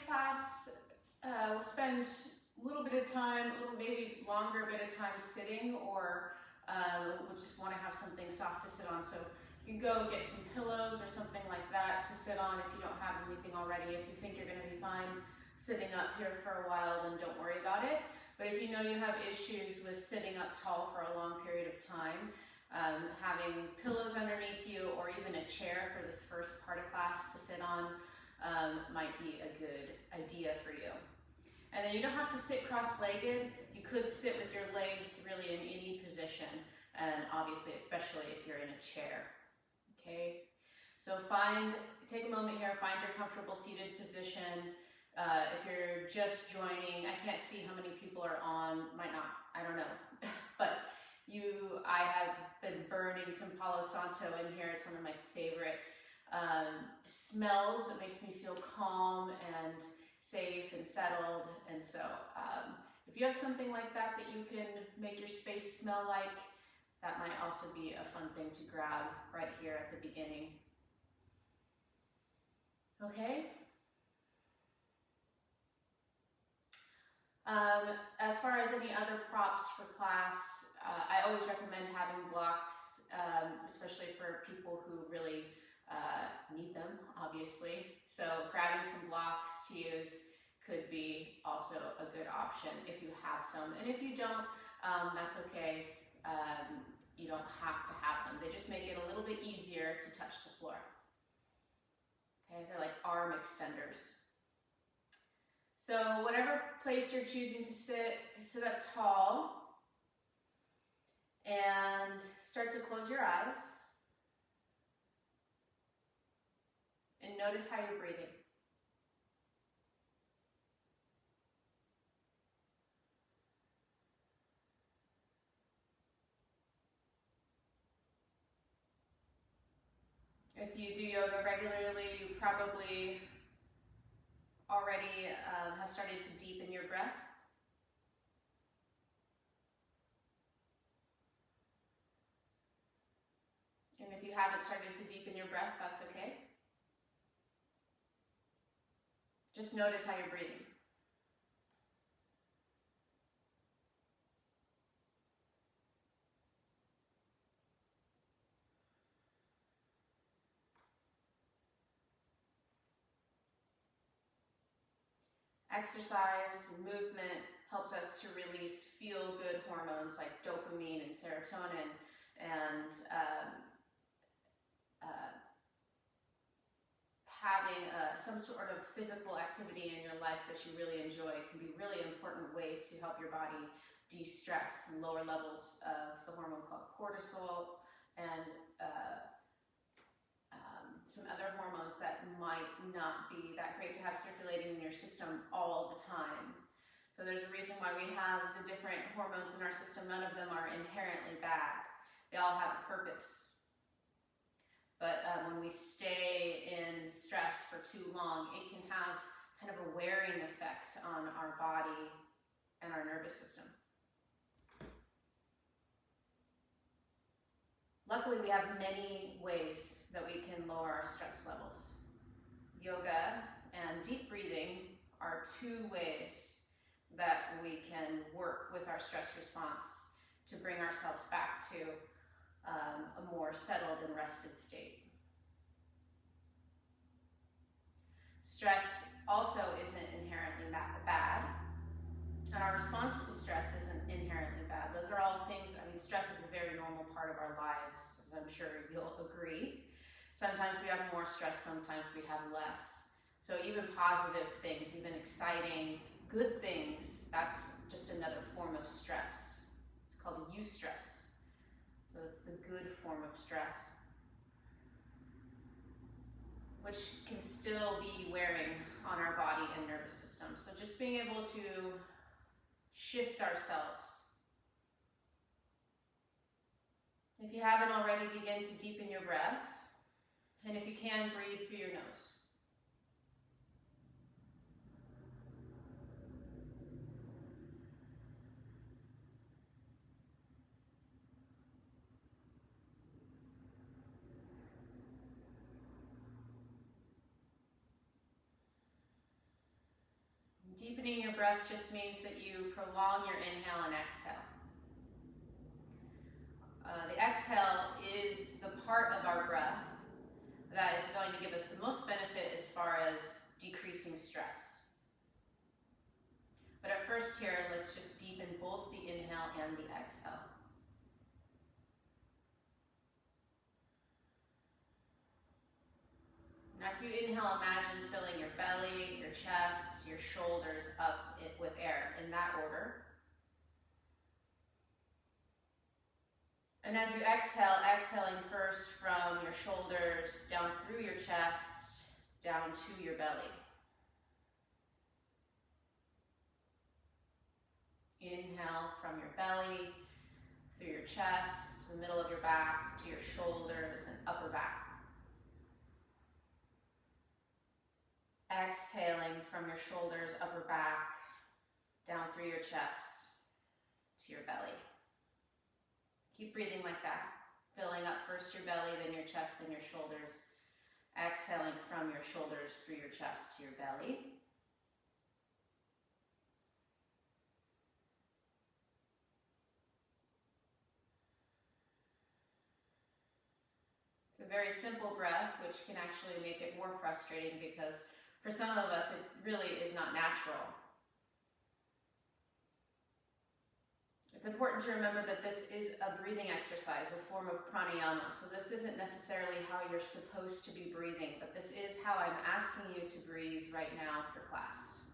class, we'll spend a little bit of time, maybe longer bit of time sitting, or we'll just want to have something soft to sit on. So you can go get some pillows or something like that to sit on if you don't have anything already. If you think you're going to be fine sitting up here for a while, then don't worry about it. But if you know you have issues with sitting up tall for a long period of time, having pillows underneath you or even a chair for this first part of class to sit on might be a good idea for you. And then you don't have to sit cross-legged. You could sit with your legs really in any position, and obviously, especially if you're in a chair, okay? So take a moment here, find your comfortable seated position. If you're just joining, I can't see how many people are on, might not, I don't know. But I have been burning some Palo Santo in here. It's one of my favorite smells that makes me feel calm and safe and settled. And so if you have something like that you can make your space smell like, that might also be a fun thing to grab right here at the beginning. Okay. As far as any other props for class, I always recommend having blocks, especially for people who really need them, obviously. So grabbing some blocks to use could be also a good option if you have some. And if you don't, that's okay. You don't have to have them. They just make it a little bit easier to touch the floor. Okay, they're like arm extenders. So whatever place you're choosing to sit up tall and start to close your eyes and notice how you're breathing. If you do yoga regularly, you probably already have started to deepen your breath. And if you haven't started to deepen your breath, that's okay. Just notice how you're breathing. Exercise, movement helps us to release feel-good hormones like dopamine and serotonin, and having some sort of physical activity in your life that you really enjoy can be a really important way to help your body de-stress and lower levels of the hormone called cortisol and some other hormones that might not be that great to have circulating in your system all the time. So there's a reason why we have the different hormones in our system. None of them are inherently bad. They all have a purpose. But when we stay in stress for too long, it can have kind of a wearing effect on our body and our nervous system. Luckily, we have many ways that we can lower our stress levels. Yoga and deep breathing are two ways that we can work with our stress response to bring ourselves back to a more settled and rested state. Stress also isn't inherently bad, and our response to stress isn't inherently bad. Those are all things, stress is a very normal part of our lives, as I'm sure you'll agree. Sometimes we have more stress, sometimes we have less. So even positive things, even exciting, good things, that's just another form of stress. It's called eustress. So it's the good form of stress, which can still be wearing on our body and nervous system. So just being able to shift ourselves. If you haven't already, begin to deepen your breath. And if you can, breathe through your nose. Deepening your breath just means that you prolong your inhale and exhale. The exhale is the part of our breath that is going to give us the most benefit as far as decreasing stress. But at first here, let's just deepen both the inhale and the exhale. Now, as you inhale, imagine filling your belly, your chest, your shoulders up with air in that order. And as you exhale, exhaling first from your shoulders, down through your chest, down to your belly. Inhale from your belly, through your chest, to the middle of your back, to your shoulders and upper back. Exhaling from your shoulders, upper back, down through your chest, to your belly. Keep breathing like that, filling up first your belly, then your chest, then your shoulders. Exhaling from your shoulders through your chest to your belly. It's a very simple breath, which can actually make it more frustrating because for some of us, it really is not natural. It's important to remember that this is a breathing exercise, a form of pranayama. So this isn't necessarily how you're supposed to be breathing, but this is how I'm asking you to breathe right now for class.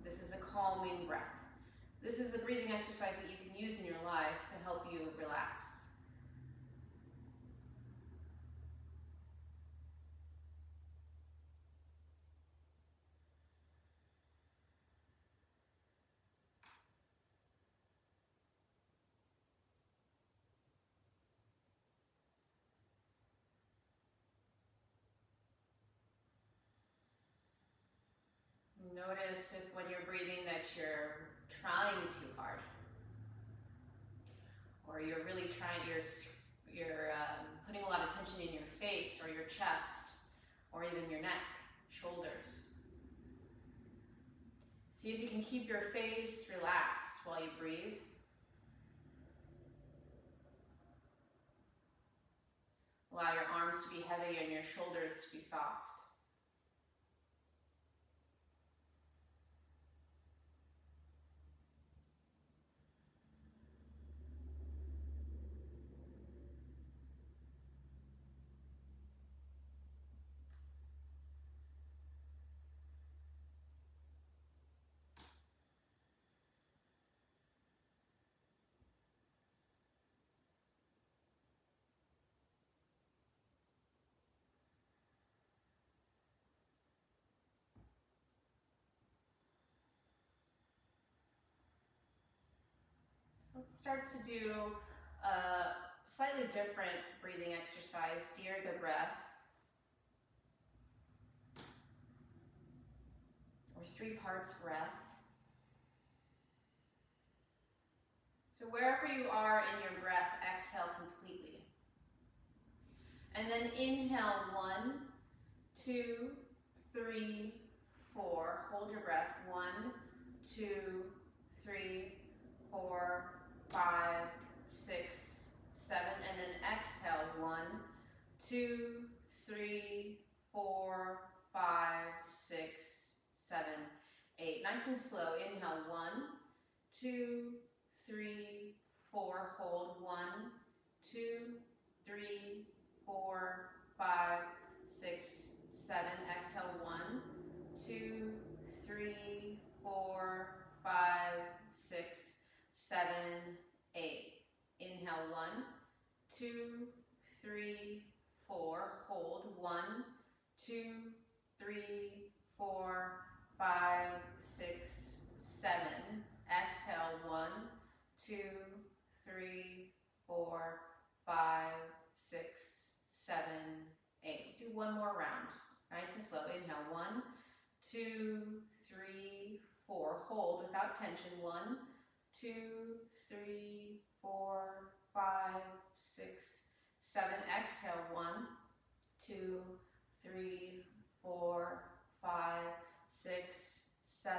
This is a calming breath. This is a breathing exercise that you can use in your life to help you relax. Notice if when you're breathing that you're trying too hard, or you're really trying, you're putting a lot of tension in your face or your chest, or even your neck, shoulders. See if you can keep your face relaxed while you breathe. Allow your arms to be heavy and your shoulders to be soft. Let's start to do a slightly different breathing exercise, Dirga breath, or 3 parts breath. So wherever you are in your breath, exhale completely. And then inhale 1, 2, 3, 4. Hold your breath. 1, 2, 3, 4, 5, 6, 7, and then exhale 1, 2, 3, 4, 5, 6, 7, 8. Nice and slow. Inhale 1, 2, 3, 4. Hold 1, 2, 3, 4, 5, 6, 7. Exhale 1, 2, 3, 4, 5, 6, 7, 8. Inhale 1, 2, 3, 4. Hold 1, 2, 3, 4, 5, 6, 7. Exhale 1, 2, 3, 4, 5, 6, 7, 8. Do one more round. Nice and slow. Inhale 1, 2, 3, 4. Hold without tension. 1, 2, 3, 4, 5, 6, 7. Exhale 1, 2, 3, 4, 5, 6, 7,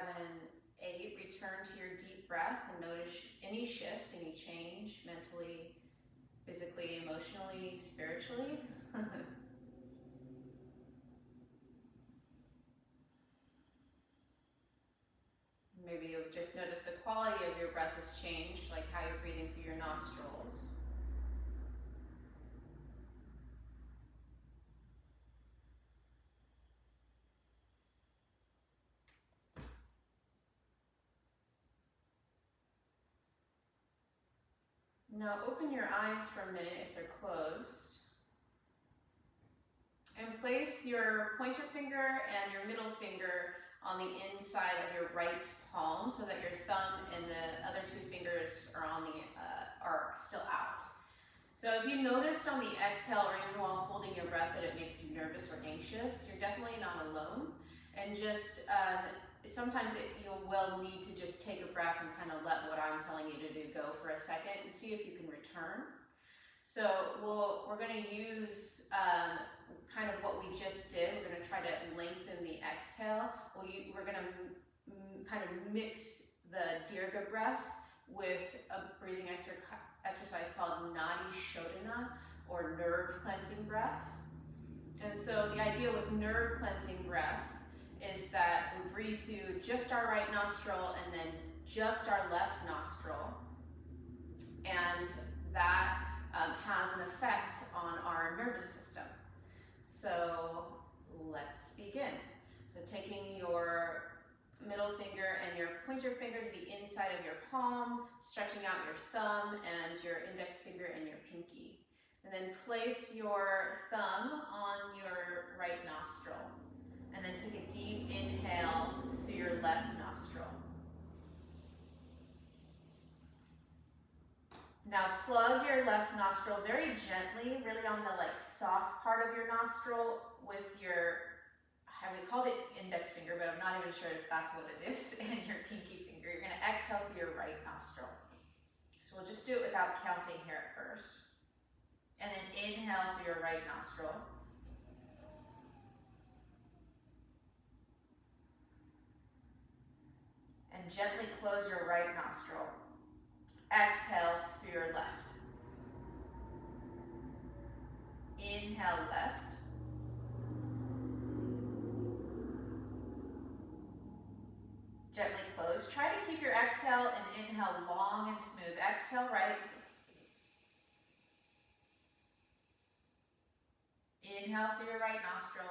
8, return to your deep breath and notice any shift, any change mentally, physically, emotionally, spiritually. Maybe you'll just notice the quality of your breath has changed, like how you're breathing through your nostrils. Now open your eyes for a minute if they're closed. And place your pointer finger and your middle finger on the inside of your right palm so that your thumb and the other 2 fingers are are still out. So if you noticed on the exhale or even while holding your breath that it makes you nervous or anxious, you're definitely not alone. And just sometimes you will need to just take a breath and kind of let what I'm telling you to do go for a second and see if you can return. So we're going to use kind of what we just did. We're going to try to lengthen the exhale. We're going to kind of mix the Dirga breath with a breathing exercise called Nadi Shodhana, or nerve cleansing breath. And so the idea with nerve cleansing breath is that we breathe through just our right nostril and then just our left nostril. And that has an effect on our nervous system. So let's begin. So taking your middle finger and your pointer finger to the inside of your palm, stretching out your thumb and your index finger and your pinky. And then place your thumb on your right nostril. And then take a deep inhale through your left nostril. Now plug your left nostril very gently, really on the soft part of your nostril with your, we called it index finger, but I'm not even sure if that's what it is, and your pinky finger. You're going to exhale through your right nostril. So we'll just do it without counting here at first. And then inhale through your right nostril. And gently close your right nostril. Exhale through your left. Inhale left. Gently close. Try to keep your exhale and inhale long and smooth. Exhale right. Inhale through your right nostril.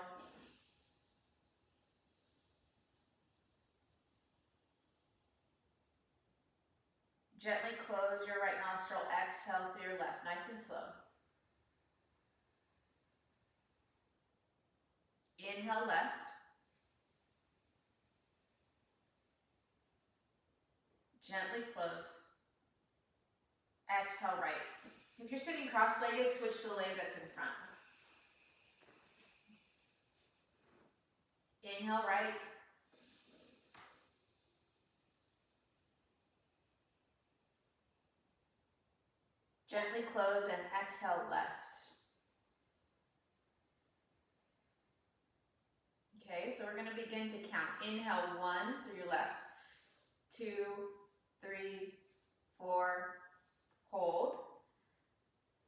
Gently close your right nostril, exhale through your left, nice and slow. Inhale left. Gently close. Exhale right. If you're sitting cross-legged, switch to the leg that's in front. Inhale right. Gently close and exhale left. Okay, so we're going to begin to count. Inhale 1 through your left. 2, 3, 4, hold.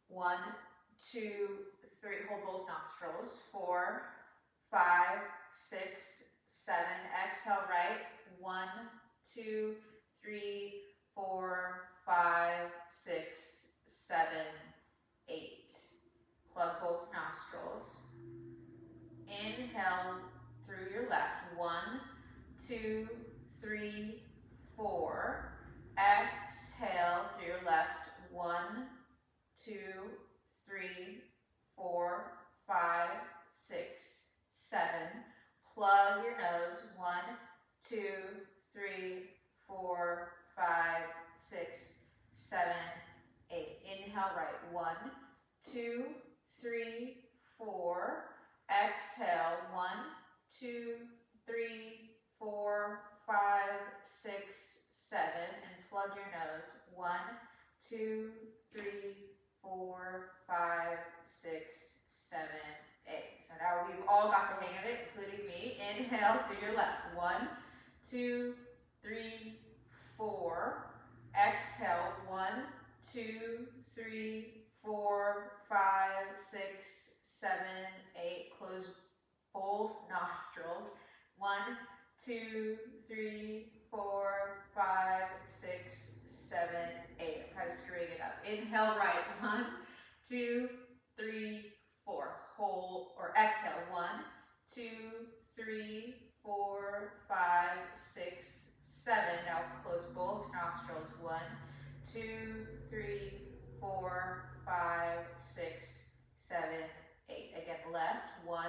1, 2, 3, hold both nostrils. 4, 5, 6, 7, exhale right. 1, 2, 3, 4, 5, 6, 7, 8. Plug both nostrils. Inhale through your left. 1, 2, 3, 4. Exhale through your left. 1, 2, 3, 4, 5, 6, 7. Plug your nose. 1, 2, 3, 4, 5, 6, 7, 8. Inhale right. 1, 2, 3, 4. Exhale. 1, 2, 3, 4, 5, 6, 7. And plug your nose. 1, 2, 3, 4, 5, 6, 7, 8. So now we've all got the hang of it, including me. Inhale through your left. 1, 2, 3, 4. Exhale, 1, 2, 3, 4, 5, 6, 7, 8. Close both nostrils. 1, 2, 3, 4, 5, 6, 7, 8. Try to straighten it up. Inhale, right. 1, 2, 3, 4. Hold, or exhale. 1, 2, 3, 4, 5, 6, 7. Now close both nostrils. 1, 2, 3, 4, 5, 6, 7, 8. Again, left. 1.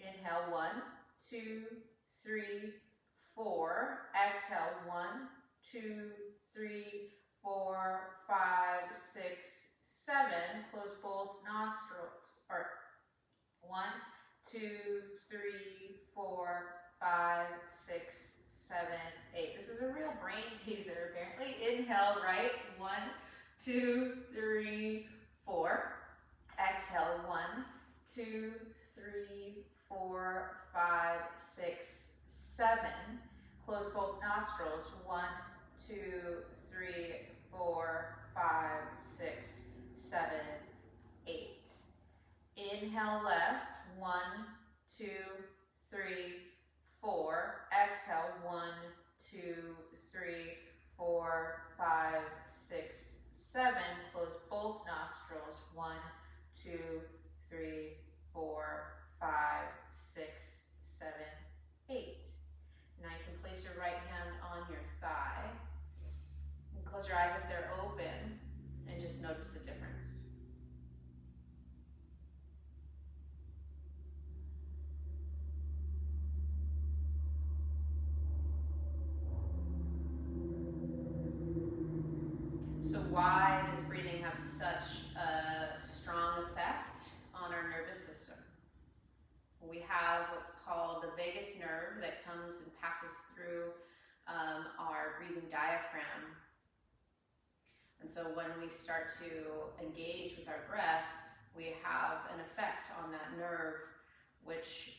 Inhale. 1, 2, 3, 4. Exhale. 1, 2, 3, 4, 5, 6, 7. Close both nostrils. Or 1, 2, 3, 4, 5, 6, 7, 8. This is a real brain teaser, apparently. Inhale, right. 1, 2, 3, 4. Exhale, 1, 2, 3, 4, 5, 6, 7. Close both nostrils. 1, 2, 3, 4, 5, 6, 7, 8. Inhale, left. 1, 2, 3, 4. Exhale, 1, 2, 3, 4, 5, 6, 7. Close both nostrils. 1, 2, 3, 4, 5, 6, 7, 8. Now you can place your right hand on your thigh. And close your eyes if they're open and just notice the difference. So why does breathing have such a strong effect on our nervous system? We have what's called the vagus nerve that comes and passes through our breathing diaphragm. And so when we start to engage with our breath, we have an effect on that nerve, which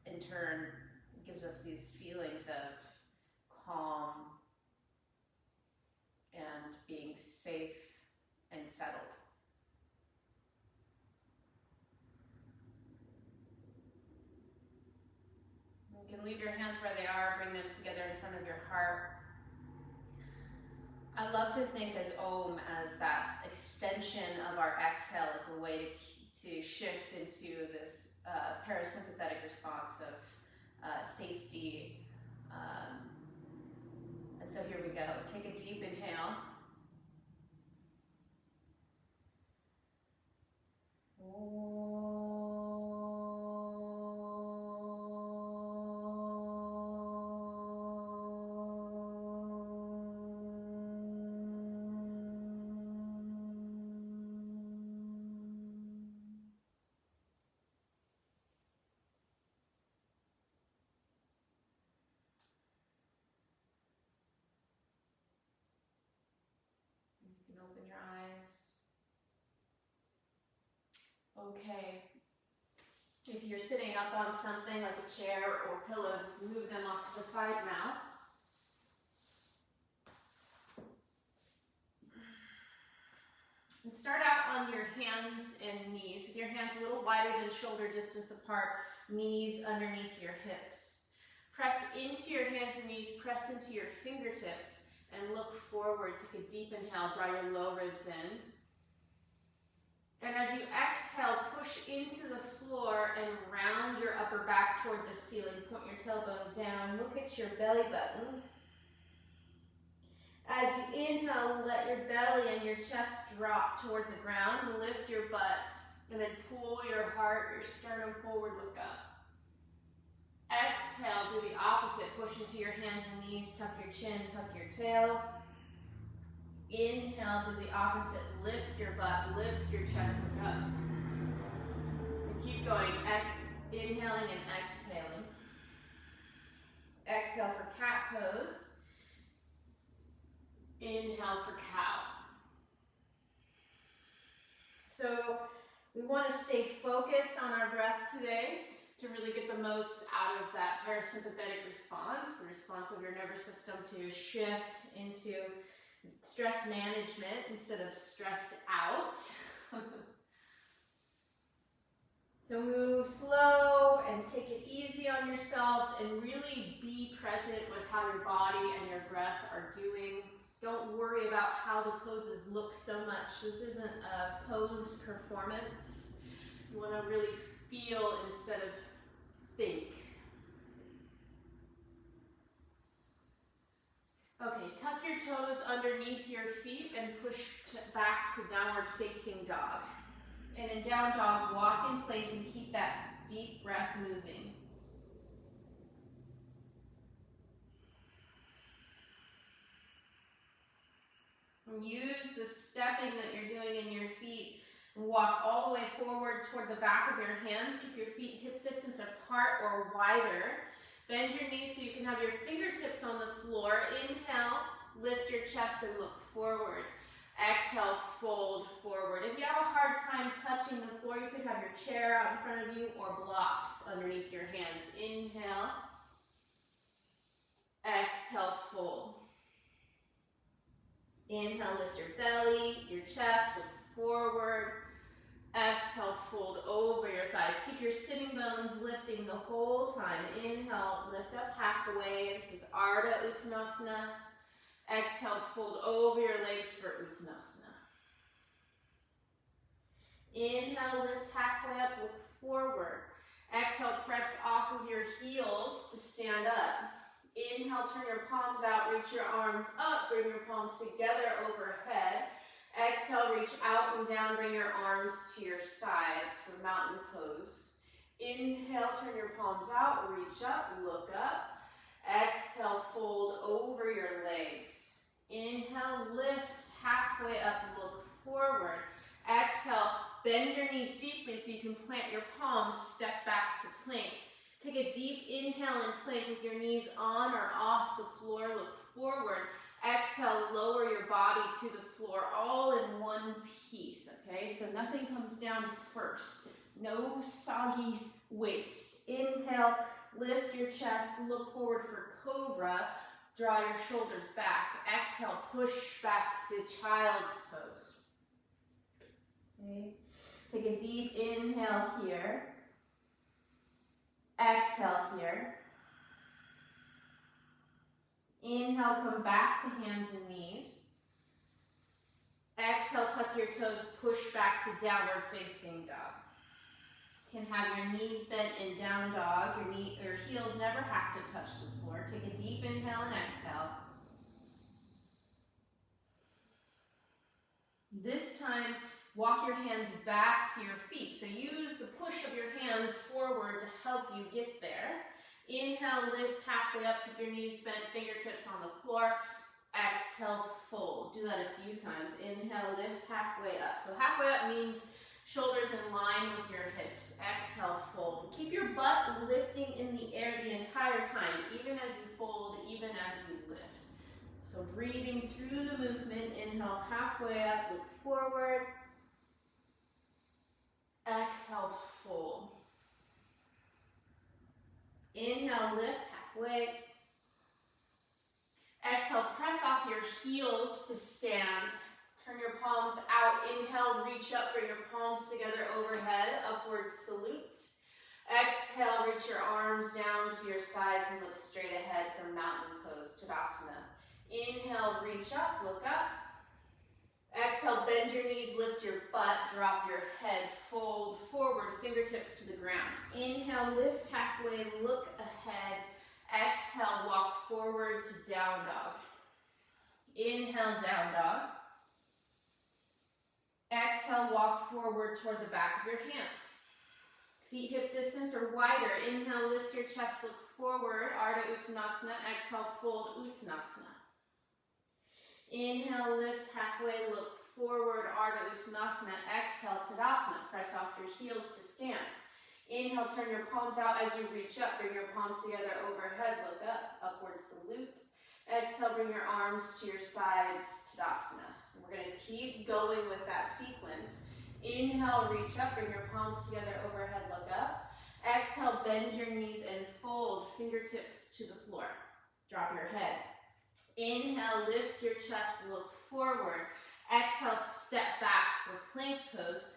in turn gives us these feelings of calm and being safe and settled. You can leave your hands where they are, bring them together in front of your heart. I love to think as Om as that extension of our exhale as a way to shift into this parasympathetic response of safety. And so here we go. Take a deep inhale. You can open your eyes. Okay. If you're sitting up on something like a chair or pillows, you can move them off to the side now. And start out on your hands and knees, with your hands a little wider than shoulder distance apart, knees underneath your hips. Press into your hands and knees, press into your fingertips, and look forward. Take a deep inhale, draw your low ribs in. And as you exhale, push into the floor and round your upper back toward the ceiling. Point your tailbone down, look at your belly button. As you inhale, let your belly and your chest drop toward the ground. Lift your butt and then pull your heart, your sternum forward, look up. Exhale, do the opposite. Push into your hands and knees, tuck your chin, tuck your tail. Inhale, do the opposite. Lift your butt, lift your chest, look up. And keep going. Inhaling and exhaling. Exhale for cat pose. Inhale for cow. So we want to stay focused on our breath today to really get the most out of that parasympathetic response, the response of your nervous system to shift into stress management instead of stressed out. So move slow and take it easy on yourself and really be present with how your body and your breath are doing. Don't worry about how the poses look so much. This isn't a pose performance. You want to really feel instead of think. Okay, tuck your toes underneath your feet and push back to downward facing dog. And in down dog, walk in place and keep that deep breath moving. And use the stepping that you're doing in your feet and walk all the way forward toward the back of your hands. Keep your feet hip distance apart or wider. Bend your knees so you can have your fingertips on the floor. Inhale, lift your chest and look forward. Exhale, fold forward. If you have a hard time touching the floor, you could have your chair out in front of you or blocks underneath your hands. Inhale. Exhale, fold. Inhale, lift your belly, your chest, look forward. Exhale, fold over your thighs. Keep your sitting bones lifting the whole time. Inhale, lift up halfway. This is Ardha Uttanasana. Exhale, fold over your legs for Uttanasana. Inhale, lift halfway up, look forward. Exhale, press off of your heels to stand up. Inhale, turn your palms out, reach your arms up, bring your palms together overhead. Exhale, reach out and down, bring your arms to your sides for mountain pose. Inhale, turn your palms out, reach up, look up. Exhale, fold over your legs. Inhale, lift halfway up, look forward. Exhale, bend your knees deeply so you can plant your palms, step back to plank. Take a deep inhale and plank with your knees on or off the floor, look forward. Exhale, lower your body to the floor, all in one piece, okay? So nothing comes down first. No soggy waist. Inhale, lift your chest, look forward for cobra, draw your shoulders back. Exhale, push back to child's pose. Okay. Take a deep inhale here. Exhale here. Inhale, come back to hands and knees. Exhale, tuck your toes, push back to downward facing dog. You can have your knees bent in down dog. Your heels never have to touch the floor. Take a deep inhale and exhale. This time, walk your hands back to your feet. So use the push of your hands forward to help you get there. Inhale, lift halfway up, keep your knees bent, fingertips on the floor. Exhale, fold. Do that a few times. Inhale, lift halfway up. So halfway up means shoulders in line with your hips. Exhale, fold. Keep your butt lifting in the air the entire time, even as you fold, even as you lift. So breathing through the movement. Inhale, halfway up, look forward. Exhale, fold. Inhale, lift halfway. Exhale, press off your heels to stand. Turn your palms out. Inhale, reach up, bring your palms together overhead, upward salute. Exhale, reach your arms down to your sides and look straight ahead for mountain pose, Tadasana. Inhale, reach up, look up. Exhale, bend your knees, lift your butt, drop your head, fold forward, fingertips to the ground. Inhale, lift halfway, look ahead. Exhale, walk forward to down dog. Inhale, down dog. Exhale, walk forward toward the back of your hands. Feet hip distance or wider. Inhale, lift your chest, look forward, Ardha Uttanasana. Exhale, fold Uttanasana. Inhale, lift halfway, look forward, Ardha Uttanasana. Exhale, Tadasana. Press off your heels to stand. Inhale, turn your palms out as you reach up. Bring your palms together overhead, look up, upward salute. Exhale, bring your arms to your sides, Tadasana. And we're going to keep going with that sequence. Inhale, reach up, bring your palms together overhead, look up. Exhale, bend your knees and fold fingertips to the floor. Drop your head. Inhale, lift your chest, look forward. Exhale, step back for plank pose.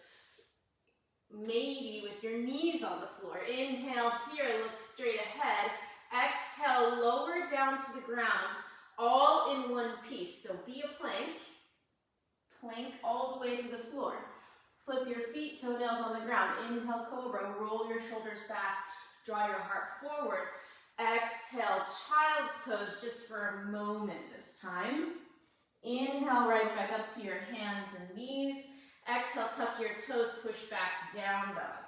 Maybe with your knees on the floor. Inhale here, look straight ahead. Exhale, lower down to the ground, all in one piece. So be a plank. Plank all the way to the floor. Flip your feet, toenails on the ground. Inhale, cobra, roll your shoulders back, draw your heart forward. Exhale, child's pose just for a moment this time. Inhale, rise back up to your hands and knees. Exhale, tuck your toes, push back, down dog.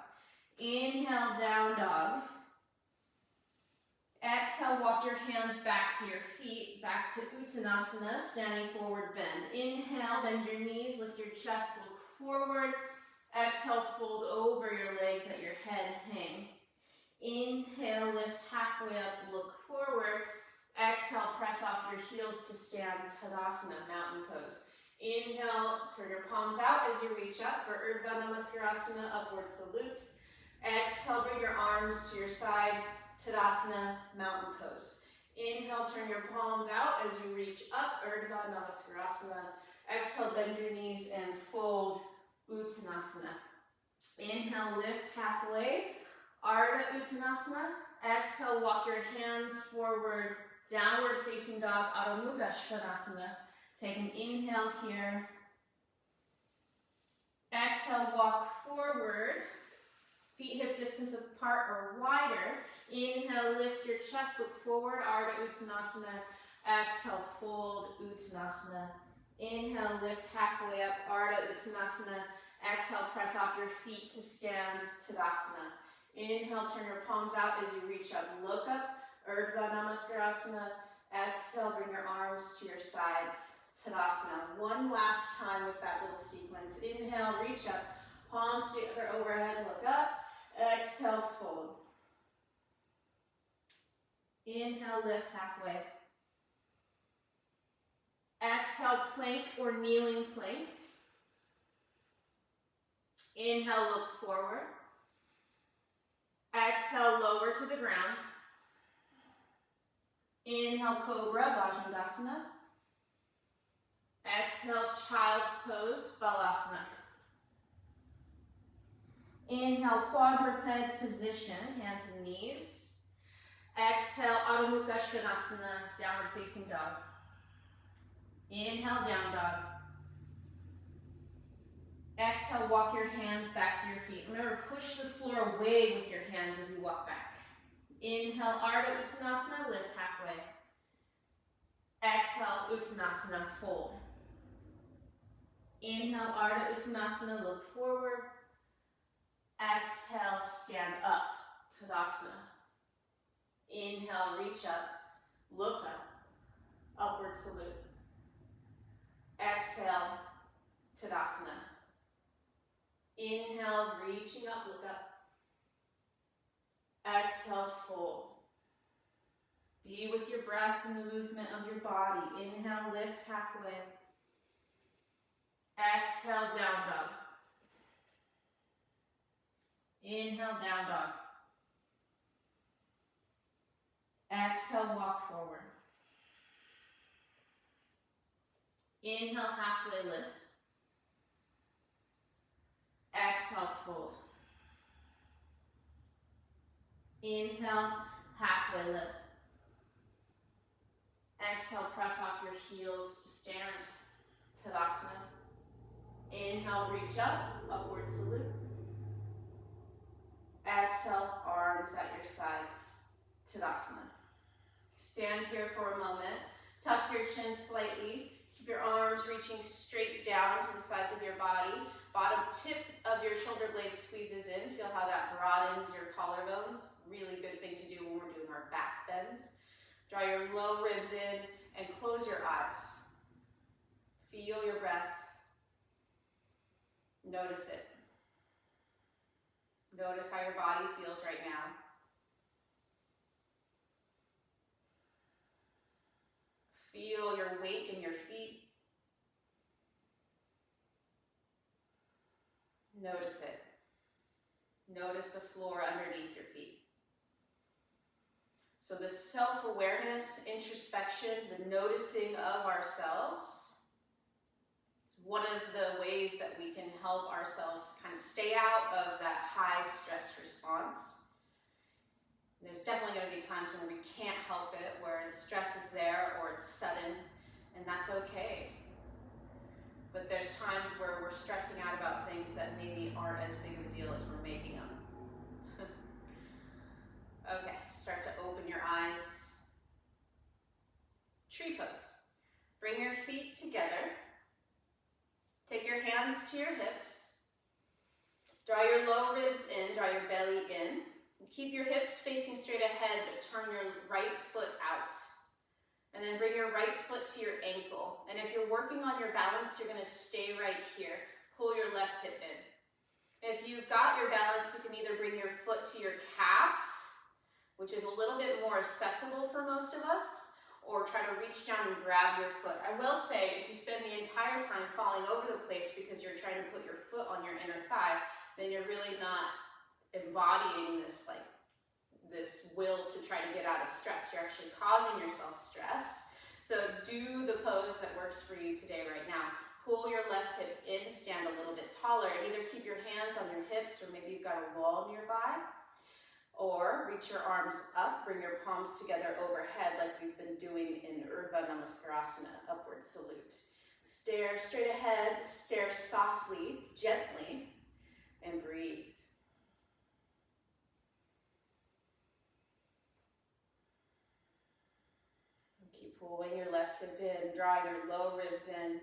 Inhale, down dog. Exhale, walk your hands back to your feet, back to Uttanasana, standing forward bend. Inhale, bend your knees, lift your chest, look forward. Exhale, fold over your legs, let your head hang. Inhale, lift halfway up, look forward. Exhale, press off your heels to stand, Tadasana, mountain pose. Inhale, turn your palms out as you reach up for Urdhva Namaskarasana, upward salute. Exhale, bring your arms to your sides, Tadasana, mountain pose. Inhale, turn your palms out as you reach up, Urdhva Namaskarasana. Exhale, bend your knees and fold, Uttanasana. Inhale, lift halfway, Ardha Uttanasana. Exhale, walk your hands forward, downward facing dog, Adho Mukha Svanasana. Take an inhale here. Exhale, walk forward. Feet hip distance apart or wider. Inhale, lift your chest, look forward, Ardha Uttanasana. Exhale, fold, Uttanasana. Inhale, lift halfway up, Ardha Uttanasana. Exhale, press off your feet to stand, Tadasana. Inhale, turn your palms out as you reach up, look up, Urdhva Namaskarasana. Exhale, bring your arms to your sides, Tadasana. One last time with that little sequence. Inhale, reach up, palms together overhead, look up. Exhale, fold. Inhale, lift halfway. Exhale, plank or kneeling plank. Inhale, look forward. Exhale, lower to the ground. Inhale, Cobra, Bhujangasana. Exhale, Child's Pose, Balasana. Inhale, quadruped position, hands and knees. Exhale, Adho Mukha Svanasana, downward facing dog. Inhale, down dog. Exhale, walk your hands back to your feet. Remember, push the floor away with your hands as you walk back. Inhale, Ardha Uttanasana, lift halfway. Exhale, Uttanasana, fold. Inhale, Ardha Uttanasana, look forward. Exhale, stand up, Tadasana. Inhale, reach up, look up, upward salute. Exhale, Tadasana. Inhale, reaching up, look up. Exhale, fold. Be with your breath and the movement of your body. Inhale, lift halfway. Exhale, down dog. Inhale, down dog. Exhale, walk forward. Inhale, halfway lift. Exhale, fold. Inhale, halfway lift. Exhale, press off your heels to stand, Tadasana. Inhale, reach up, upward salute. Exhale, arms at your sides, Tadasana. Stand here for a moment. Tuck your chin slightly. Keep your arms reaching straight down to the sides of your body. Bottom tip of your shoulder blade squeezes in. Feel how that broadens your collarbones. Really good thing to do when we're doing our back bends. Draw your low ribs in and close your eyes. Feel your breath. Notice it. Notice how your body feels right now. Feel your weight in your feet. Notice it. Notice the floor underneath your feet. So the self-awareness, introspection, the noticing of ourselves is one of the ways that we can help ourselves kind of stay out of that high stress response. There's definitely going to be times when we can't help it, where the stress is there or it's sudden, and that's okay. But there's times where we're stressing out about things that maybe aren't as big of a deal as we're making them. Okay, start to open your eyes. Tree pose. Bring your feet together. Take your hands to your hips. Draw your low ribs in, draw your belly in. Keep your hips facing straight ahead, but turn your right foot out. And then bring your right foot to your ankle. And if you're working on your balance, you're going to stay right here. Pull your left hip in. If you've got your balance, you can either bring your foot to your calf, which is a little bit more accessible for most of us, or try to reach down and grab your foot. I will say, if you spend the entire time falling over the place because you're trying to put your foot on your inner thigh, then you're really not embodying this will to try to get out of stress. You're actually causing yourself stress. So do the pose that works for you today right now. Pull your left hip in, stand a little bit taller, and either keep your hands on your hips, or maybe you've got a wall nearby, or reach your arms up, bring your palms together overhead like we've been doing in Urdhva Namaskarasana, upward salute. Stare straight ahead, stare softly, gently, and breathe. Keep pulling your left hip in, drawing your low ribs in.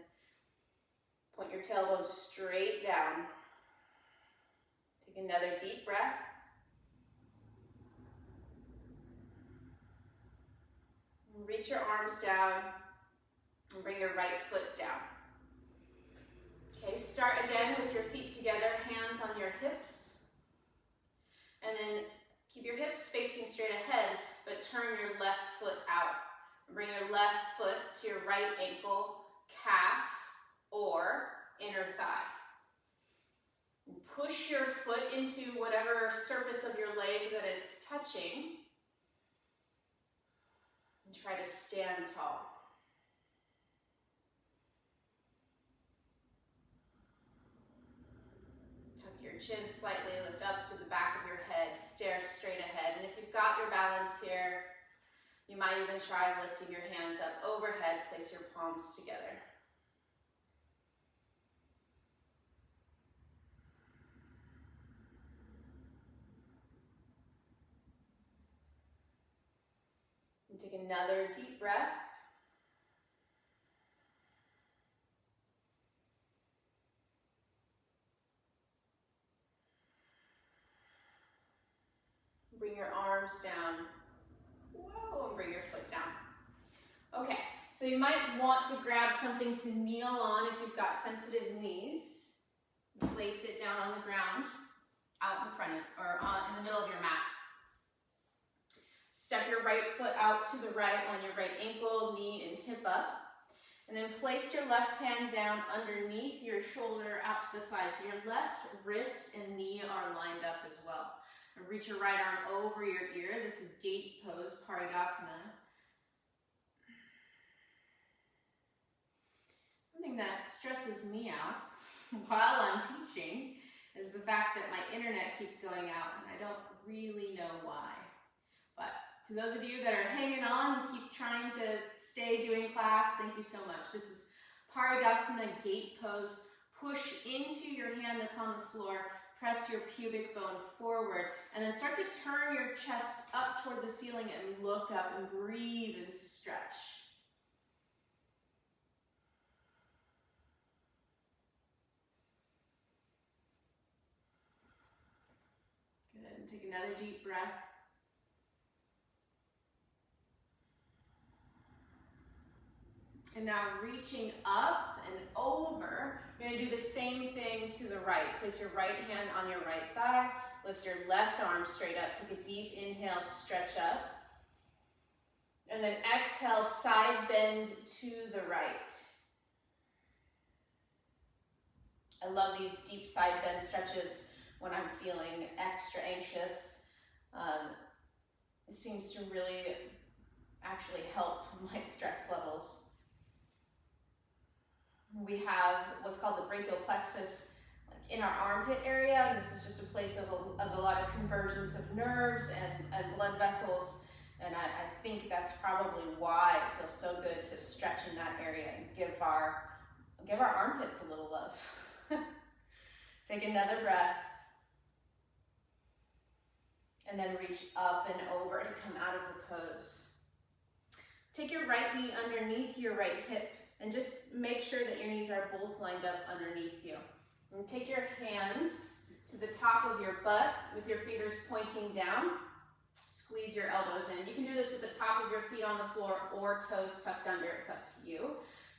Point your tailbone straight down. Take another deep breath. Reach your arms down and bring your right foot down. Okay, start again with your feet together, hands on your hips. And then keep your hips facing straight ahead, but turn your left foot out. Bring your left foot to your right ankle, calf, or inner thigh. And push your foot into whatever surface of your leg that it's touching. And try to stand tall. Tuck your chin slightly, lift up through the back of your head, stare straight ahead. And if you've got your balance here, you might even try lifting your hands up overhead, place your palms together. And take another deep breath. Bring your arms down. Whoa, and bring your foot down. Okay, so you might want to grab something to kneel on if you've got sensitive knees. Place it down on the ground, out in front of, or in the middle of your mat. Step your right foot out to the right on your right ankle, knee, and hip up. And then place your left hand down underneath your shoulder out to the side. So your left wrist and knee are lined up as well. And reach your right arm over your ear. This is gate pose, Parigasana. Something that stresses me out while I'm teaching is the fact that my internet keeps going out and I don't really know why. But to those of you that are hanging on and keep trying to stay doing class, thank you so much. This is Parigasana gate pose. Push into your hand that's on the floor. Press your pubic bone forward, and then start to turn your chest up toward the ceiling and look up and breathe and stretch. Good, and take another deep breath. And now reaching up and over, you're going to do the same thing to the right. Place your right hand on your right thigh. Lift your left arm straight up. Take a deep inhale, stretch up. And then exhale, side bend to the right. I love these deep side bend stretches when I'm feeling extra anxious. It seems to really actually help my stress levels. We have what's called the brachial plexus in our armpit area. This is just a place of a lot of convergence of nerves and blood vessels. And I think that's probably why it feels so good to stretch in that area and give our armpits a little love. Take another breath. And then reach up and over to come out of the pose. Take your right knee underneath your right hip and just make sure that your knees are both lined up underneath you. And take your hands to the top of your butt with your fingers pointing down. Squeeze your elbows in. You can do this with the top of your feet on the floor or toes tucked under. It's up to you.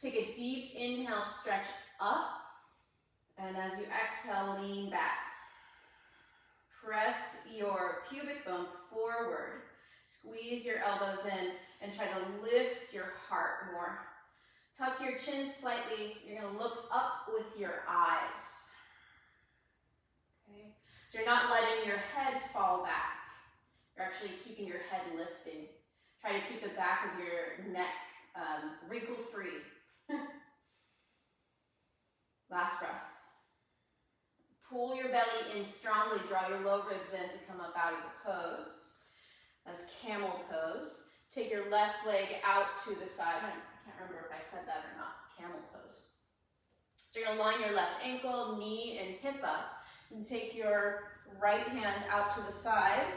Take a deep inhale, stretch up. And as you exhale, lean back. Press your pubic bone forward. Squeeze your elbows in and try to lift your heart more. Tuck your chin slightly. You're going to look up with your eyes. Okay? So you're not letting your head fall back. You're actually keeping your head lifted. Try to keep the back of your neck wrinkle-free. Last breath. Pull your belly in strongly. Draw your low ribs in to come up out of the pose. That's camel pose. Take your left leg out to the side. I can't remember if I said that or not. Camel pose. So you're going to line your left ankle, knee, and hip up. And take your right hand out to the side.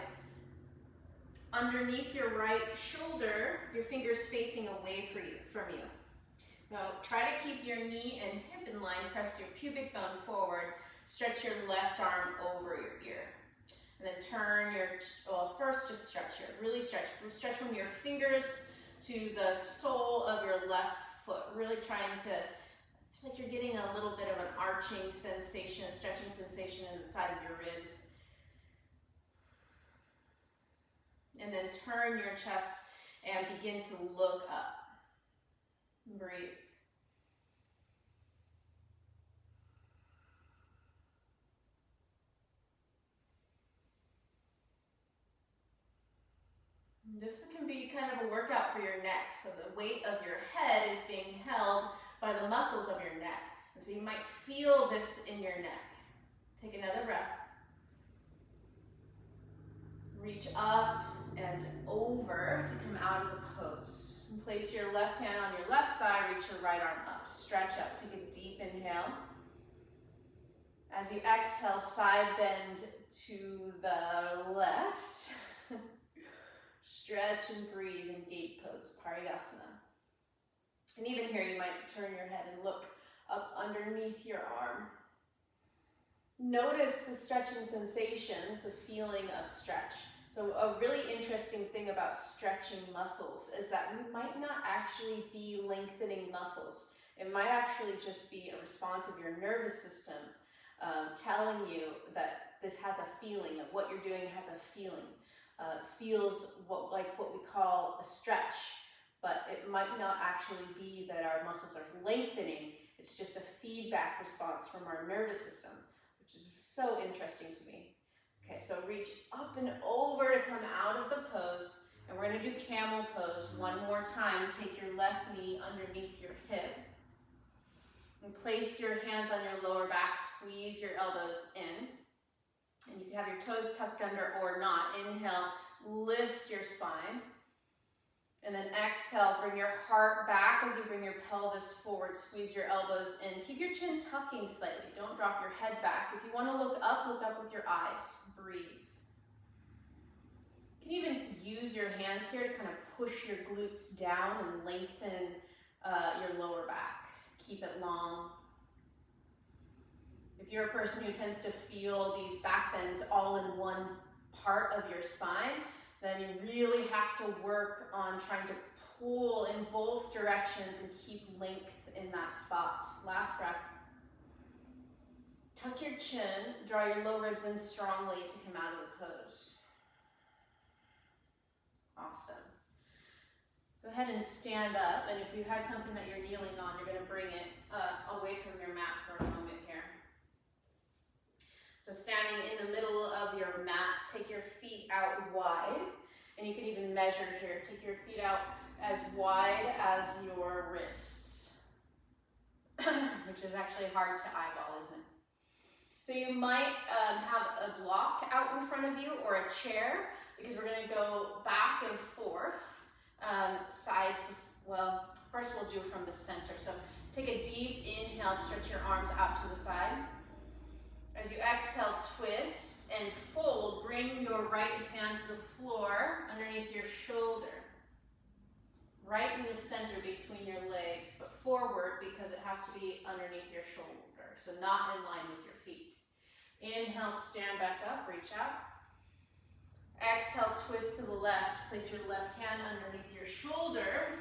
Underneath your right shoulder, your fingers facing away from you. Now try to keep your knee and hip in line. Press your pubic bone forward. Stretch your left arm over your ear. And then turn your, well, first just stretch here. Really stretch. Stretch from your fingers to the sole of your left foot. Really trying to, it's like you're getting a little bit of an arching sensation, a stretching sensation in the side of your ribs. And then turn your chest and begin to look up. Breathe. This can be kind of a workout for your neck. So the weight of your head is being held by the muscles of your neck. And so you might feel this in your neck. Take another breath. Reach up and over to come out of the pose. And place your left hand on your left thigh, reach your right arm up. Stretch up, take a deep inhale. As you exhale, side bend to the left. Stretch and breathe in gate pose, Paridasana. And even here, you might turn your head and look up underneath your arm. Notice the stretching sensations, the feeling of stretch. So a really interesting thing about stretching muscles is that we might not actually be lengthening muscles. It might actually just be a response of your nervous system telling you that this has a feeling, that what you're doing has a feeling. Feels like what we call a stretch, but it might not actually be that our muscles are lengthening. It's just a feedback response from our nervous system, which is so interesting to me. Okay, so reach up and over to come out of the pose, and we're going to do camel pose one more time. Take your left knee underneath your hip, and place your hands on your lower back, squeeze your elbows in. And you can have your toes tucked under or not. Inhale, lift your spine. And then exhale, bring your heart back as you bring your pelvis forward. Squeeze your elbows in. Keep your chin tucking slightly. Don't drop your head back. If you want to look up with your eyes. Breathe. You can even use your hands here to kind of push your glutes down and lengthen your lower back. Keep it long. If you're a person who tends to feel these back bends all in one part of your spine, then you really have to work on trying to pull in both directions and keep length in that spot. Last breath. Tuck your chin, draw your low ribs in strongly to come out of the pose. Awesome. Go ahead and stand up, and if you had something that you're kneeling on, you're going to bring it away from your mat for a moment here. So standing in the middle of your mat, take your feet out wide, and you can even measure here. Take your feet out as wide as your wrists, which is actually hard to eyeball, isn't it? So you might have a block out in front of you or a chair, because we're going to go back and forth, side to, well, first we'll do from the center. So take a deep inhale, stretch your arms out to the side. As you exhale, twist and fold. Bring your right hand to the floor underneath your shoulder. Right in the center between your legs, but forward because it has to be underneath your shoulder, so not in line with your feet. Inhale, stand back up, reach out. Exhale, twist to the left. Place your left hand underneath your shoulder.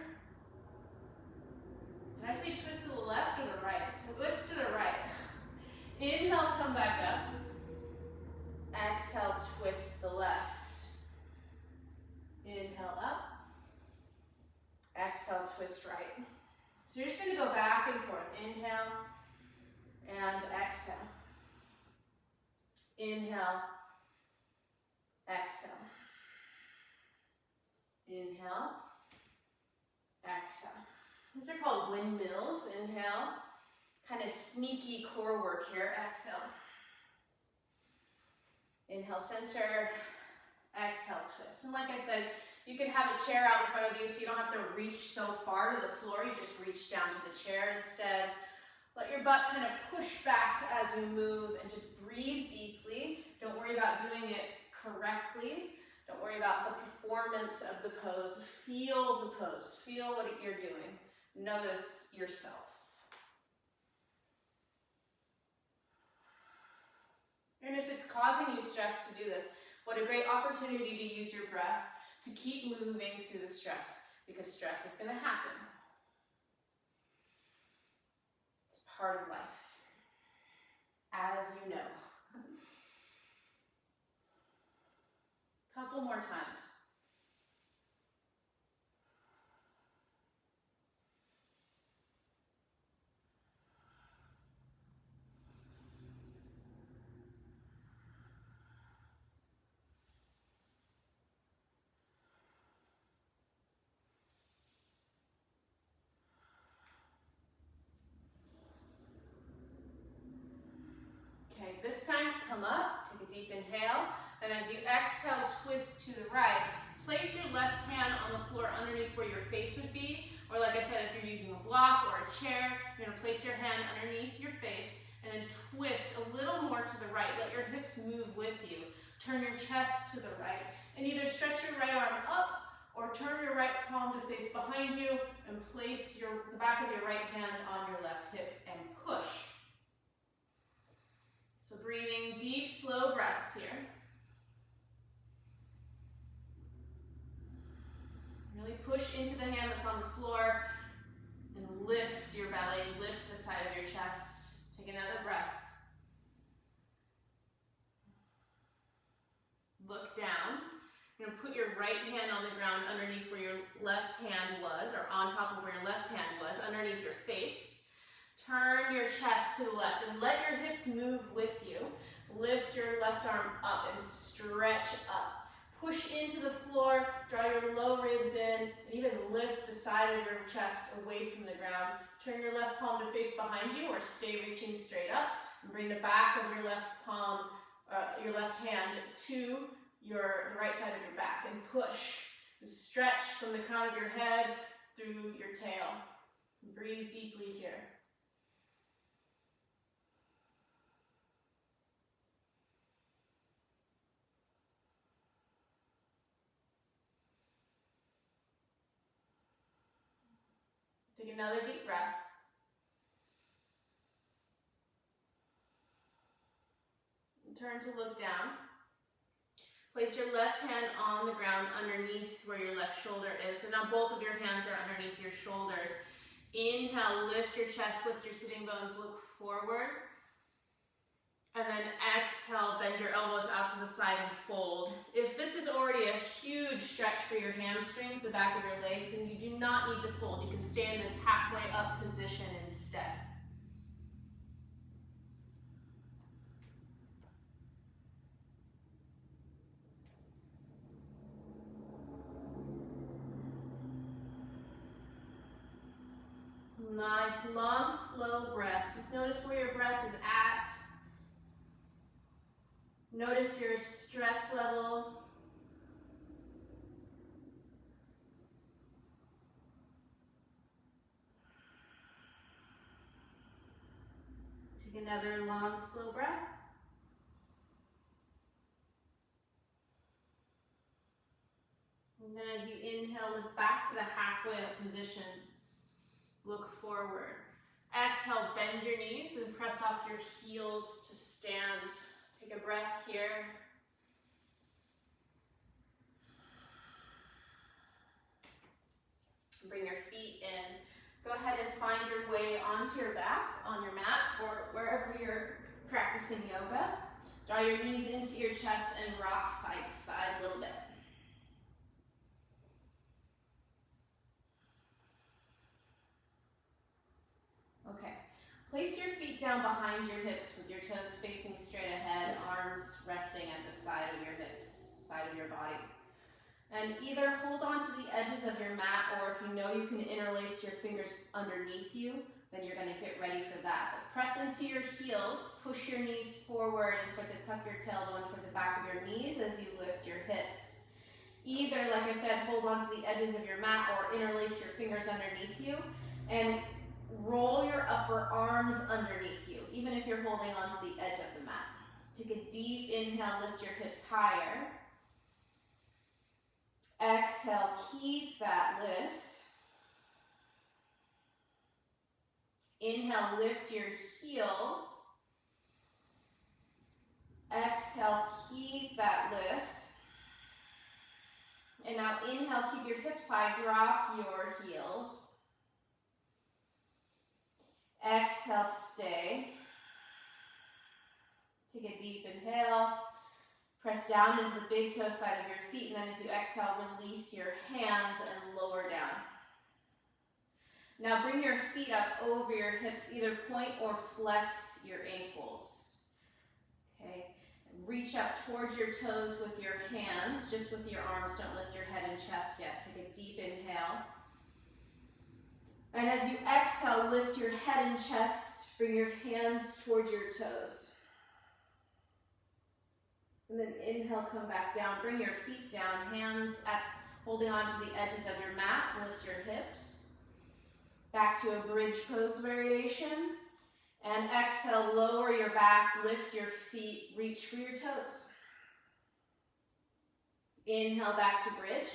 Did I say twist to the left or the right? Twist to the right. Inhale, come back up. Exhale, twist to the left. Inhale, up. Exhale, twist right. So you're just going to go back and forth. Inhale and exhale. Inhale, exhale. Inhale, exhale. These are called windmills. Inhale, kind of sneaky core work here. Exhale. Inhale, center. Exhale, twist. And like I said, you could have a chair out in front of you so you don't have to reach so far to the floor. You just reach down to the chair instead. Let your butt kind of push back as you move and just breathe deeply. Don't worry about doing it correctly. Don't worry about the performance of the pose. Feel the pose. Feel what you're doing. Notice yourself. And if it's causing you stress to do this, what a great opportunity to use your breath to keep moving through the stress, because stress is going to happen. It's part of life, as you know. Couple more times. Okay, this time come up, take a deep inhale, and as you exhale, twist to the right. Place your left hand on the floor underneath where your face would be, or like I said, if you're using a block or a chair, you're going to place your hand underneath your face and then twist a little more to the right. Let your hips move with you. Turn your chest to the right, and either stretch your right arm up or turn your right palm to face behind you and place the back of your right hand on your left hip and push. So breathing deep, slow breaths here. Really push into the hand that's on the floor and lift your belly, lift the side of your chest. Take another breath. Look down. You're going to put your right hand on the ground underneath where your left hand was, or on top of where your left hand was, underneath your face. Turn your chest to the left and let your hips move with you. Lift your left arm up and stretch up. Push into the floor, draw your low ribs in, and even lift the side of your chest away from the ground. Turn your left palm to face behind you, or stay reaching straight up. And bring the back of your left palm, your left hand to the right side of your back, and push. And stretch from the crown of your head through your tail. Breathe deeply here. Take another deep breath. And turn to look down. Place your left hand on the ground underneath where your left shoulder is. So now both of your hands are underneath your shoulders. Inhale, lift your chest, lift your sitting bones, look forward. And then exhale, bend your elbows out to the side and fold. If this is already a huge stretch for your hamstrings, the back of your legs, then you do not need to fold. You can stay in this halfway up position instead. Nice, long, slow breaths. Just notice where your breath is at. Notice your stress level. Take another long, slow breath. And then as you inhale, lift back to the halfway up position. Look forward. Exhale, bend your knees and press off your heels to stand. Take a breath here. Bring your feet in. Go ahead and find your way onto your back, on your mat, or wherever you're practicing yoga. Draw your knees into your chest and rock side to side a little bit. Okay, place your feet down behind your hips with your toes facing straight ahead, arms resting at the side of your hips, side of your body. And either hold on to the edges of your mat, or if you know you can interlace your fingers underneath you, then you're going to get ready for that. But press into your heels, push your knees forward, and start to tuck your tailbone toward the back of your knees as you lift your hips. Either, like I said, hold on to the edges of your mat or interlace your fingers underneath you, and roll your upper arms underneath you, even if you're holding onto the edge of the mat. Take a deep inhale, lift your hips higher. Exhale, keep that lift. Inhale, lift your heels. Exhale, keep that lift. And now inhale, keep your hips high, drop your heels. Exhale, stay. Take a deep inhale. Press down into the big toe side of your feet, and then as you exhale, release your hands and lower down. Now bring your feet up over your hips, either point or flex your ankles. Okay, reach up towards your toes with your hands, just with your arms. Don't lift your head and chest yet. Take a deep inhale. And as you exhale, lift your head and chest, bring your hands towards your toes. And then inhale, come back down. Bring your feet down, hands up, holding on to the edges of your mat. Lift your hips. Back to a bridge pose variation. And exhale, lower your back, lift your feet, reach for your toes. Inhale, back to bridge.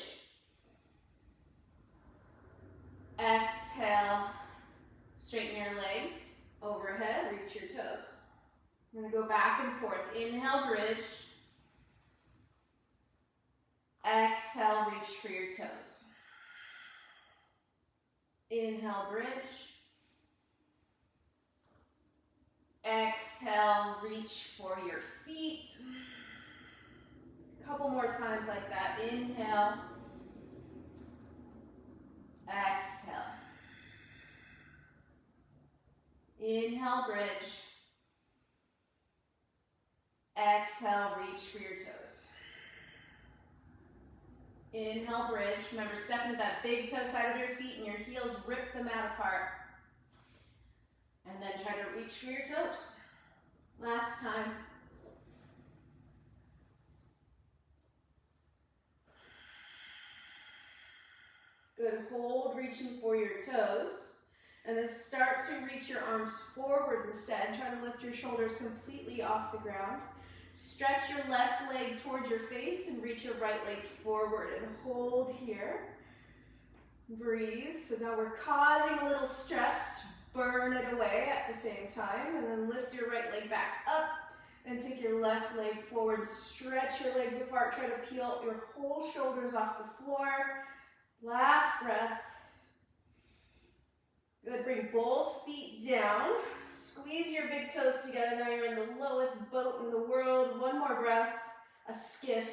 Exhale, straighten your legs overhead, reach your toes. We're going to go back and forth. Inhale, bridge. Exhale, reach for your toes. Inhale, bridge. Exhale, reach for your feet. A couple more times like that. Inhale. Exhale. Inhale, bridge. Exhale, reach for your toes. Inhale, bridge. Remember, step into that big toe side of your feet and your heels rip the mat apart. And then try to reach for your toes. Last time. Good, hold, reaching for your toes. And then start to reach your arms forward instead. Try to lift your shoulders completely off the ground. Stretch your left leg towards your face and reach your right leg forward and hold here. Breathe. So now we're causing a little stress to burn it away at the same time. And then lift your right leg back up and take your left leg forward. Stretch your legs apart. Try to peel your whole shoulders off the floor. Last breath. Good, bring both feet down. Squeeze your big toes together. Now you're in the lowest boat in the world. One more breath, a skiff.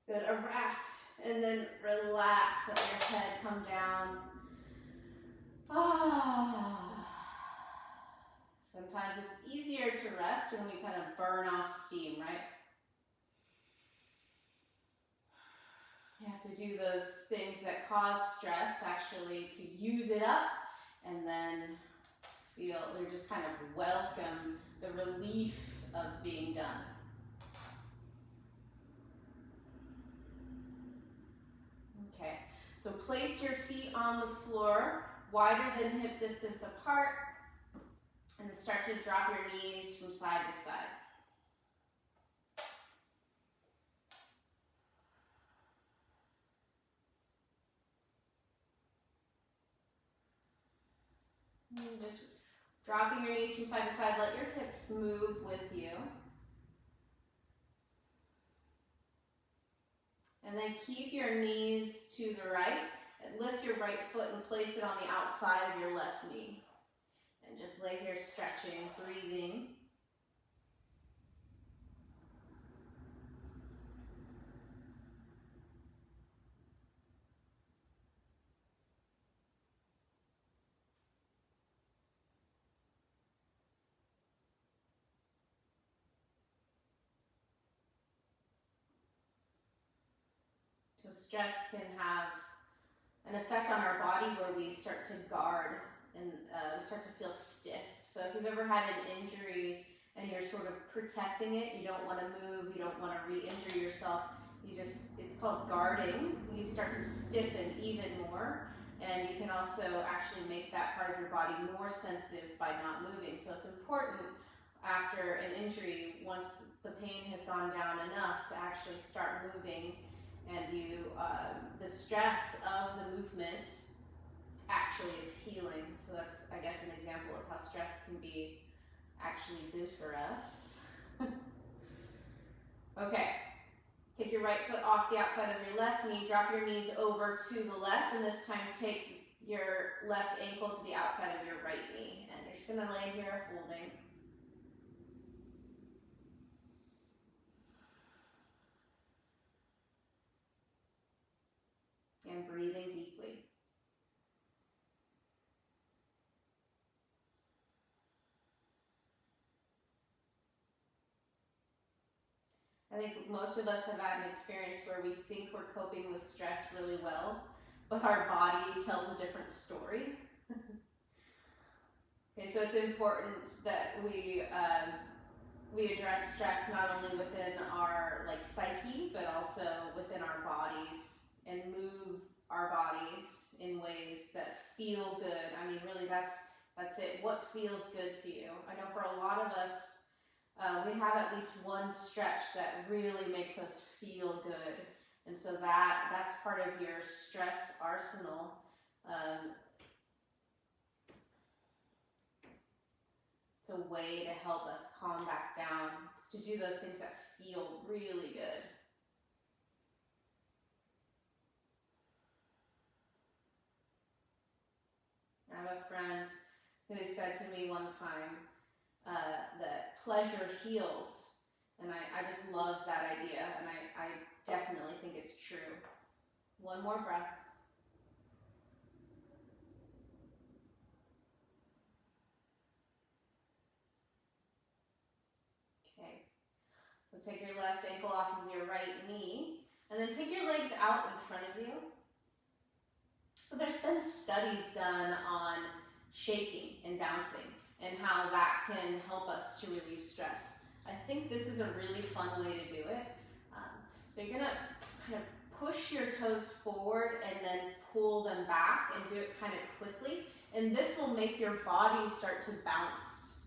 Good, a raft. And then relax, let your head come down. Sometimes it's easier to rest when we kind of burn off steam, right? You have to do those things that cause stress, actually, to use it up And then feel, or just kind of welcome the relief of being done. Okay, so place your feet on the floor, wider than hip distance apart, and start to drop your knees from side to side. And just dropping your knees from side to side, let your hips move with you. And then keep your knees to the right, and lift your right foot and place it on the outside of your left knee. And just lay here stretching, breathing. So stress can have an effect on our body where we start to guard and we start to feel stiff. So if you've ever had an injury and you're sort of protecting it, you don't want to move, you don't want to re-injure yourself, it's called guarding. You start to stiffen even more, and you can also actually make that part of your body more sensitive by not moving. So it's important after an injury, once the pain has gone down enough, to actually start moving. And the stress of the movement actually is healing. So that's, I guess, an example of how stress can be actually good for us. Okay, take your right foot off the outside of your left knee, drop your knees over to the left, and this time take your left ankle to the outside of your right knee. And you're just gonna lay here holding. And breathing deeply. I think most of us have had an experience where we think we're coping with stress really well, but our body tells a different story. Okay, so it's important that we address stress not only within our psyche, but also within our bodies, and move our bodies in ways that feel good. I mean, really, that's it. What feels good to you? I know for a lot of us, we have at least one stretch that really makes us feel good. And so that's part of your stress arsenal. It's a way to help us calm back down. It's to do those things that feel really good. I have a friend who said to me one time that pleasure heals, and I just love that idea, and I definitely think it's true. One more breath. Okay, so take your left ankle off of your right knee, and then take your legs out in front of you. So there's been studies done on shaking and bouncing and how that can help us to relieve stress. I think this is a really fun way to do it. So you're gonna kind of push your toes forward and then pull them back, and do it kind of quickly. And this will make your body start to bounce.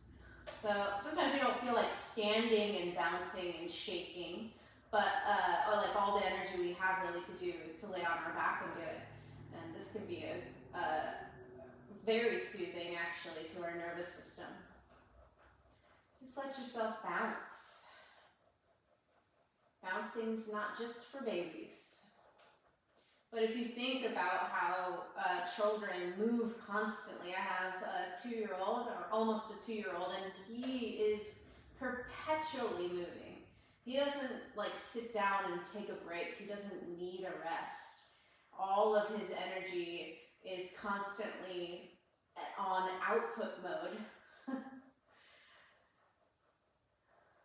So sometimes we don't feel like standing and bouncing and shaking, but all the energy we have really to do is to lay on our back and do it. And this can be very soothing, actually, to our nervous system. Just let yourself bounce. Bouncing's not just for babies. But if you think about how children move constantly, I have a 2-year-old, or almost a 2-year-old, and he is perpetually moving. He doesn't sit down and take a break. He doesn't need a rest. All of his energy is constantly on output mode.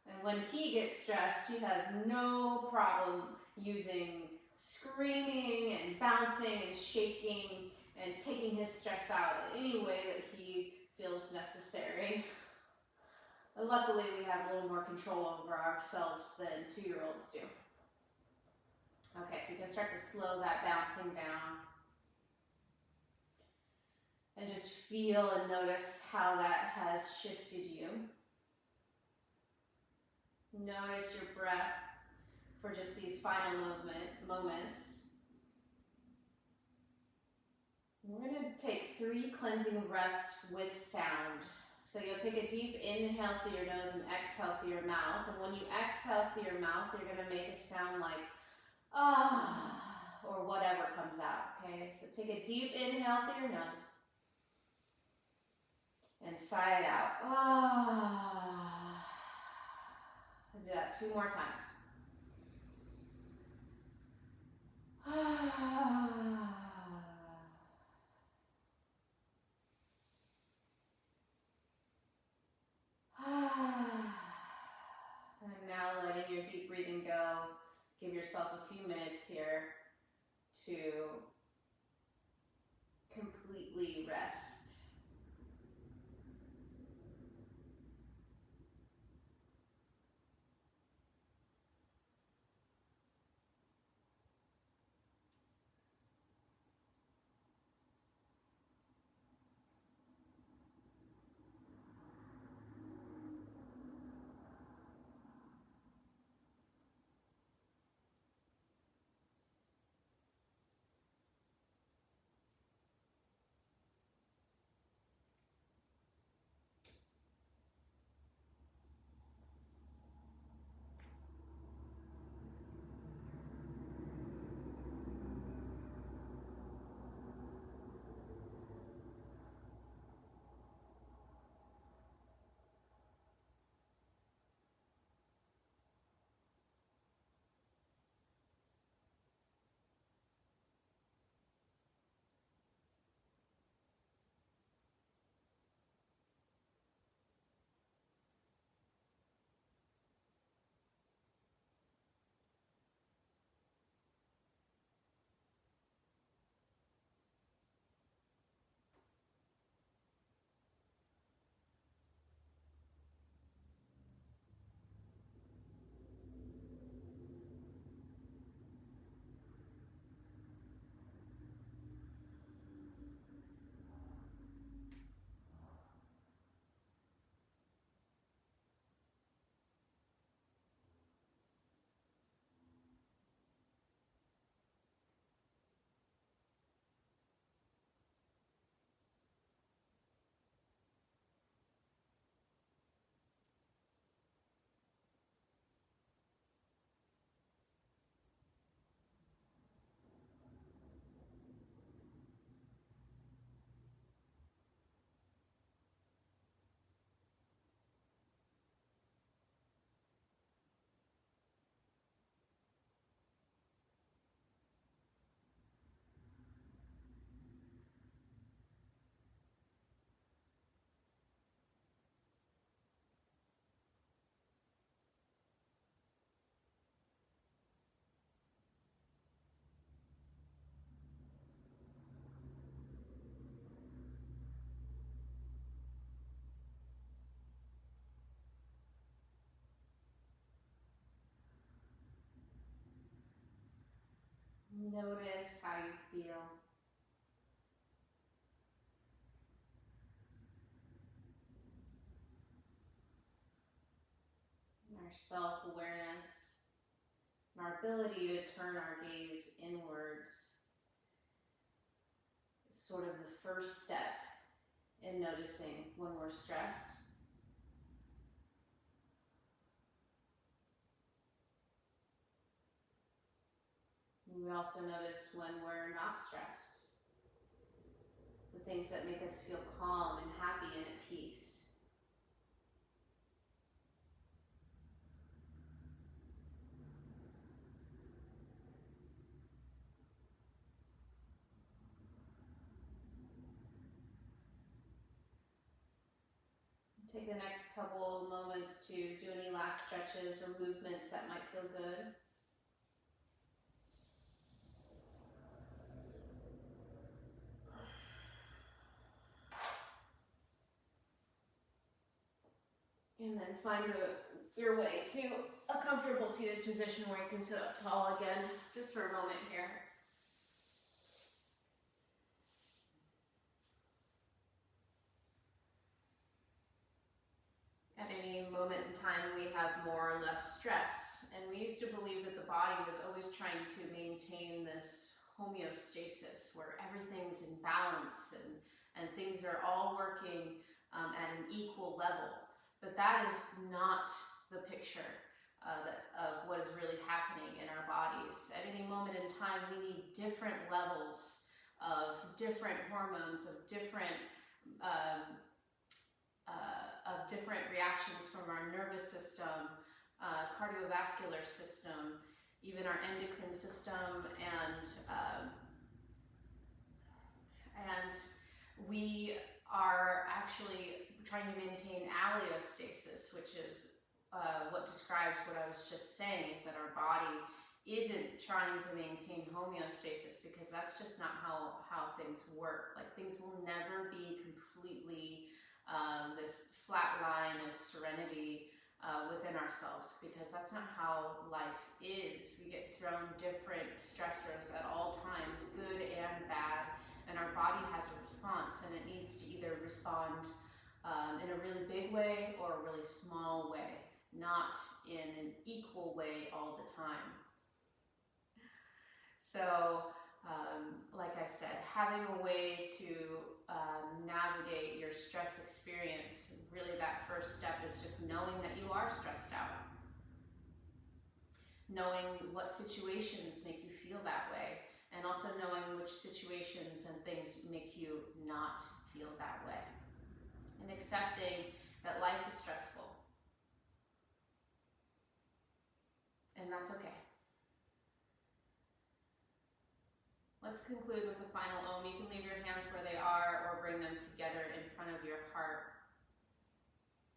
And when he gets stressed, he has no problem using screaming and bouncing and shaking and taking his stress out in any way that he feels necessary. And luckily, we have a little more control over ourselves than 2-year-olds do. Okay, so you can start to slow that bouncing down. And just feel and notice how that has shifted you. Notice your breath for just these final moments. We're going to take 3 cleansing breaths with sound. So you'll take a deep inhale through your nose and exhale through your mouth. And when you exhale through your mouth, you're going to make a sound like, ah, or whatever comes out, okay? So take a deep inhale through your nose. And sigh it out. Ah. And do that 2 more times. Ah. And now letting your deep breathing go, give yourself a few minutes here to completely rest. Notice how you feel. Our self-awareness, our ability to turn our gaze inwards is sort of the first step in noticing when we're stressed. We also notice when we're not stressed, the things that make us feel calm and happy and at peace. Take the next couple moments to do any last stretches or movements that might feel good. And then find your way to a comfortable seated position where you can sit up tall again, just for a moment here. At any moment in time, we have more or less stress. And we used to believe that the body was always trying to maintain this homeostasis where everything's in balance and things are all working at an equal level. But that is not the picture of what is really happening in our bodies. At any moment in time, we need different levels of different hormones, of different reactions from our nervous system, cardiovascular system, even our endocrine system, and we are actually trying to maintain allostasis, which is what describes what I was just saying, is that our body isn't trying to maintain homeostasis, because that's just not how things work. Like, things will never be completely this flat line of serenity within ourselves, because that's not how life is. We get thrown different stressors at all times, good and bad, and our body has a response, and it needs to either respond in a really big way or a really small way, not in an equal way all the time. So, like I said, having a way to navigate your stress experience, really that first step is just knowing that you are stressed out. Knowing what situations make you feel that way, and also knowing which situations and things make you not feel that way. And accepting that life is stressful. And that's okay. Let's conclude with the final Om. You can leave your